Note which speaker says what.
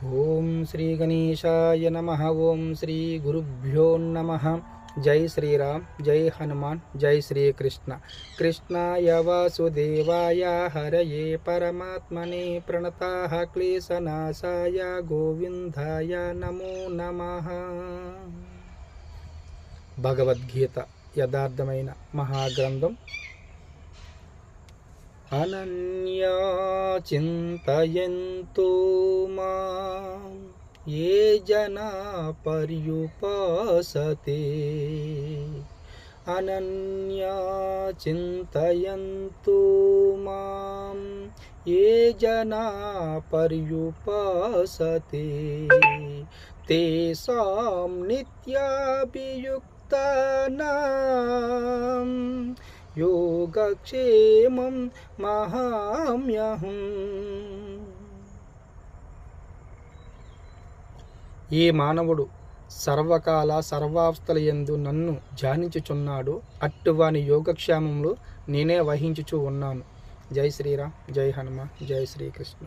Speaker 1: ఓం శ్రీ గణేశాయ నమః. ఓం శ్రీ గురుభ్యో నమః. జై శ్రీరామ్, జై హనుమాన్, జై శ్రీకృష్ణ. కృష్ణాయ వాసుదేవాయ హరయే పరమాత్మనే ప్రణతాః క్లేశనాశాయ గోవిందాయ నమో నమః. భగవద్గీత యథార్థమైన మహాగ్రంథం. అనన్యా చింతయంతో మాం ఏ జనా పర్యుపాసతే. అనన్యా చింతయంతో మాం ఏ జనా పర్యుపాసతే. తేషాం నిత్యాభియుక్తానాం యోగక్షేమం మహామ్యహం. ఏ మానవుడు సర్వకాల సర్వావస్థలయందు నన్ను ధ్యానించుచున్నాడు, అట్టువాని యోగక్షేమములు నేనే వహించుచూ ఉన్నాను. జై శ్రీరామ్, జై హనుమాన్, జై శ్రీకృష్ణ.